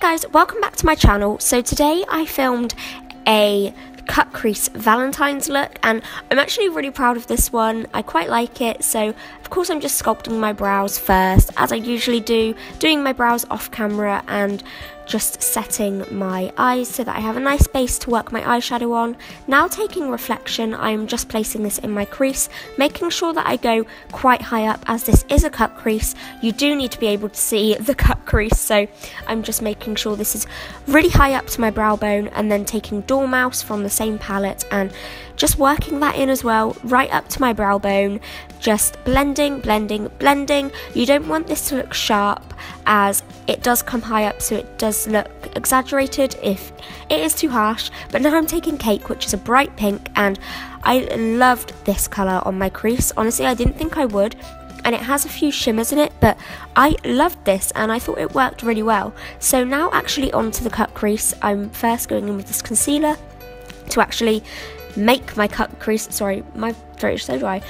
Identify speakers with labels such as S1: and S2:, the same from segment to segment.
S1: guys, welcome back to my channel. So today I filmed a cut crease Valentine's look and I'm actually really proud of this one. I quite like it. So of course I'm just sculpting my brows first, as I usually do, doing my brows off camera and just setting my eyes so that I have a nice base to work my eyeshadow on. Now taking reflection, I'm just placing this in my crease, making sure that I go quite high up, as this is a cut crease. You do need to be able to see the cut crease, so I'm just making sure this is really high up to my brow bone, and then taking Doormouse from the same palette and just working that in as well, right up to my brow bone, just blending, blending, blending. You don't want this to look sharp, as it does come high up, so it does look exaggerated if it is too harsh. But now I'm taking Cake, which is a bright pink, and I loved this colour on my crease. Honestly, I didn't think I would, and it has a few shimmers in it, but I loved this and I thought it worked really well. So now actually onto the cut crease, I'm first going in with this concealer to actually make my cut crease. Sorry, my throat is so dry.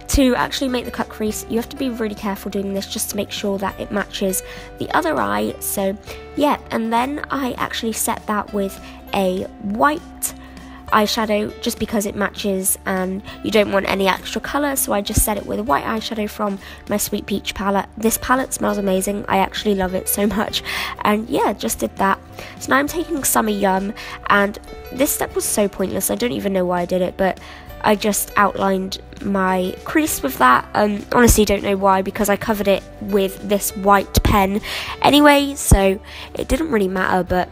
S1: To actually make the cut crease, you have to be really careful doing this just to make sure that it matches the other eye. So yeah, and then I actually set that with a white eyeshadow just because it matches and you don't want any extra colour, so I just set it with a white eyeshadow from my Sweet Peach palette. This palette smells amazing, I actually love it so much, and yeah, just did that. So now I'm taking Summer Yum, and this step was so pointless, I don't even know why I did it, but I just outlined my crease with that. Honestly don't know why, because I covered it with this white pen anyway, so it didn't really matter, but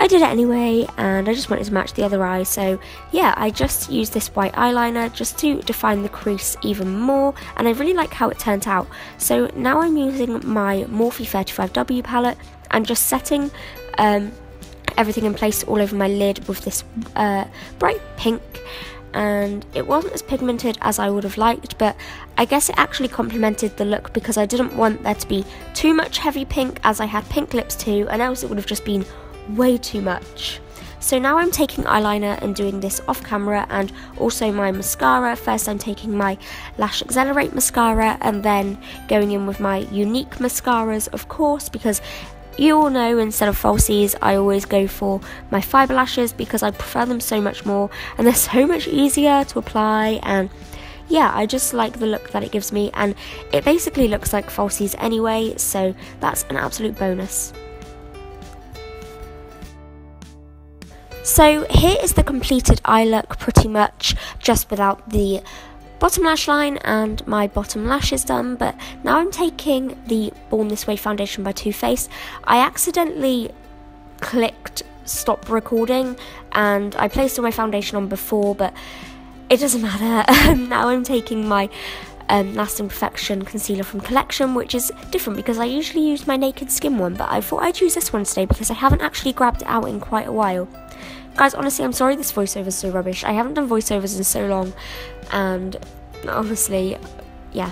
S1: I did it anyway, and I just wanted to match the other eye. So yeah, I just used this white eyeliner just to define the crease even more, and I really like how it turned out. So now I'm using my Morphe 35W palette and just setting everything in place all over my lid with this bright pink. And it wasn't as pigmented as I would have liked, but I guess it actually complemented the look because I didn't want there to be too much heavy pink, as I had pink lips too, and else it would have just been way too much. So now I'm taking eyeliner and doing this off camera, and also my mascara. First I'm taking my Lash Accelerate mascara and then going in with my Unique mascaras, of course, because you all know instead of falsies I always go for my fibre lashes because I prefer them so much more and they're so much easier to apply, and yeah, I just like the look that it gives me, and it basically looks like falsies anyway, so that's an absolute bonus. So here is the completed eye look, pretty much just without the bottom lash line, and my bottom lash is done. But now I'm taking the Born This Way foundation by TooFaced. I accidentally clicked stop recording and I placed all my foundation on before, but it doesn't matter. Now I'm taking my Lasting Perfection concealer from Collection, which is different because I usually use my Naked Skin one, but I thought I'd use this one today because I haven't actually grabbed it out in quite a while. Guys, honestly, I'm sorry this voiceover is so rubbish. I haven't done voiceovers in so long, and honestly, yeah.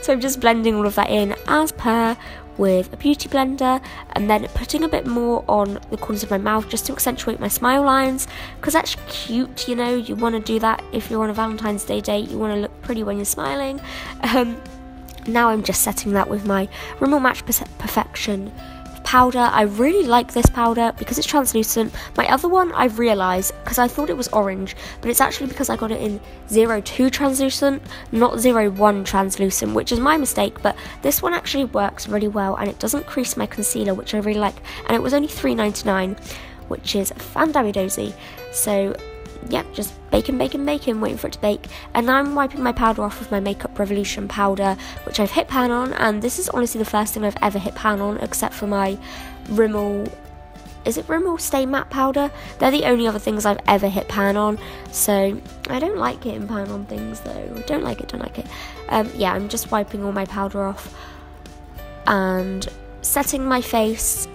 S1: So I'm just blending all of that in as per with a beauty blender, and then putting a bit more on the corners of my mouth just to accentuate my smile lines, because that's cute, you know. You want to do that if you're on a Valentine's Day date. You want to look pretty when you're smiling. Now I'm just setting that with my Rimmel Match Perfection powder. I really like this powder because it's translucent. My other one, I've realised, because I thought it was orange, but it's actually because I got it in 02 translucent, not 01 translucent, which is my mistake. But this one actually works really well, and it doesn't crease my concealer, which I really like, and it was only $3.99, which is fandabby-dozy. So yep, just baking, waiting for it to bake. And now I'm wiping my powder off with my Makeup Revolution powder, which I've hit pan on, and this is honestly the first thing I've ever hit pan on, except for my Rimmel, is it Rimmel Stay Matte powder? They're the only other things I've ever hit pan on, so I don't like hitting pan on things though. Don't like it. Yeah, I'm just wiping all my powder off and setting my face.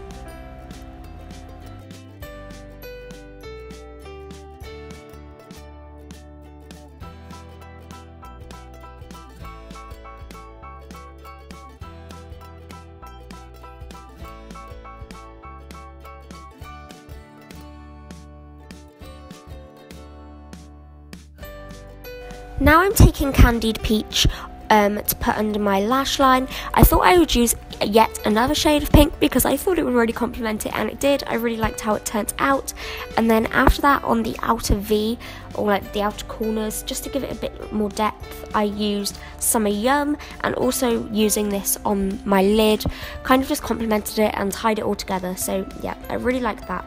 S1: Now I'm taking Candied Peach to put under my lash line. I thought I would use yet another shade of pink because I thought it would really complement it, and it did. I really liked how it turned out. And then after that, on the outer V, or like the outer corners, just to give it a bit more depth, I used Summer Yum, and also using this on my lid kind of just complemented it and tied it all together. So yeah, I really liked that.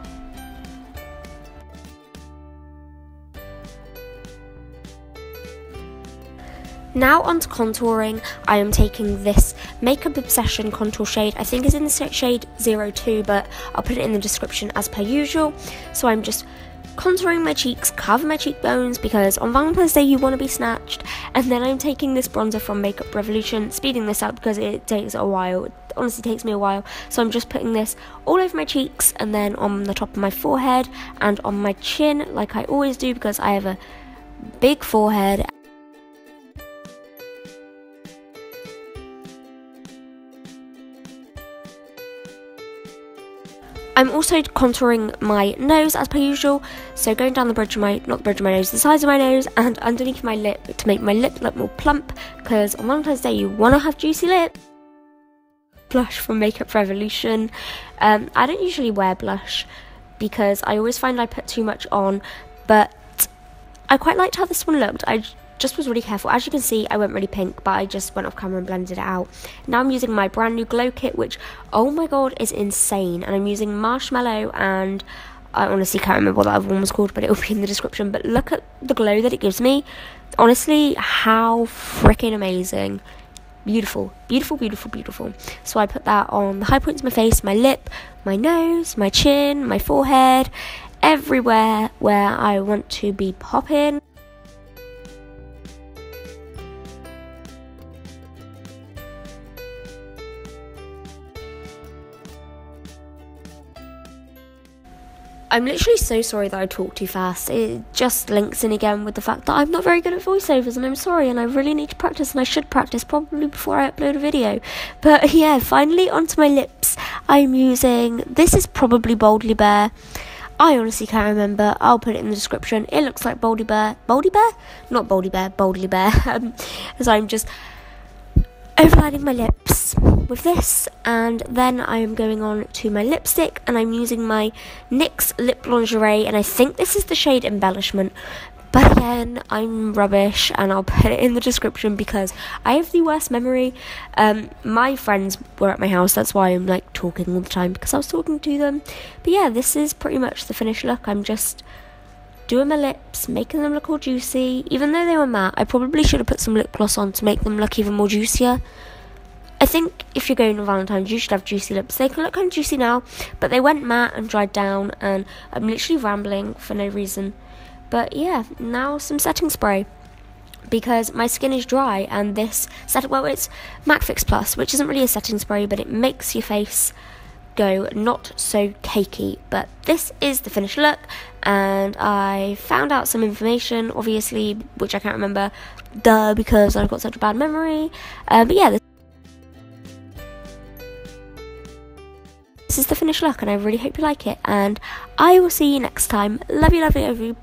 S1: Now onto contouring. I am taking this Makeup Obsession contour shade. I think it's in the shade 02, but I'll put it in the description as per usual. So I'm just contouring my cheeks, cover my cheekbones, because on Valentine's Day you want to be snatched. And then I'm taking this bronzer from Makeup Revolution, speeding this up because it takes a while. It honestly takes me a while. So I'm just putting this all over my cheeks, and then on the top of my forehead and on my chin, like I always do, because I have a big forehead. I'm also contouring my nose as per usual, so going down the bridge of my, not the bridge of my nose, the sides of my nose and underneath my lip to make my lip look more plump, because on Valentine's Day you want to have juicy lips. Blush from Makeup Revolution. I don't usually wear blush because I always find I put too much on, but I quite liked how this one looked. I just was really careful. As you can see, I went really pink, but I just went off camera and blended it out. Now I'm using my brand new glow kit, which, oh my god, is insane. And I'm using Marshmallow, and I honestly can't remember what that other one was called, but it will be in the description. But look at the glow that it gives me. Honestly, how freaking amazing. Beautiful, beautiful, beautiful, beautiful. So I put that on the high points of my face, my lip, my nose, my chin, my forehead, everywhere where I want to be popping. I'm literally so sorry that I talk too fast. It just links in again with the fact that I'm not very good at voiceovers, and I'm sorry, and I really need to practice, and I should practice probably before I upload a video. But yeah, finally onto my lips. I'm using, this is probably Boldly Bear. I honestly can't remember. I'll put it in the description. It looks like Boldly Bear. Boldly Bear? Not Boldly Bear, Boldly Bear. So I'm just overlining my lips with this, and then I am going on to my lipstick, and I'm using my NYX Lip Lingerie, and I think this is the shade Embellishment, but again, I'm rubbish, and I'll put it in the description because I have the worst memory. My friends were at my house, that's why I'm like talking all the time, because I was talking to them. But yeah, this is pretty much the finished look. I'm just doing my lips, making them look all juicy. Even though they were matte, I probably should have put some lip gloss on to make them look even more juicier. I think if you're going to Valentine's, you should have juicy lips. They can look kind of juicy now, but they went matte and dried down, and I'm literally rambling for no reason. But yeah, now some setting spray, because my skin is dry, and this well, it's MAC Fix Plus, which isn't really a setting spray, but it makes your face go not so cakey. But this is the finished look, and I found out some information, obviously, which I can't remember, because I've got such a bad memory. But yeah, this is the finished look, and I really hope you like it, and I will see you next time. Love you, love you, love you.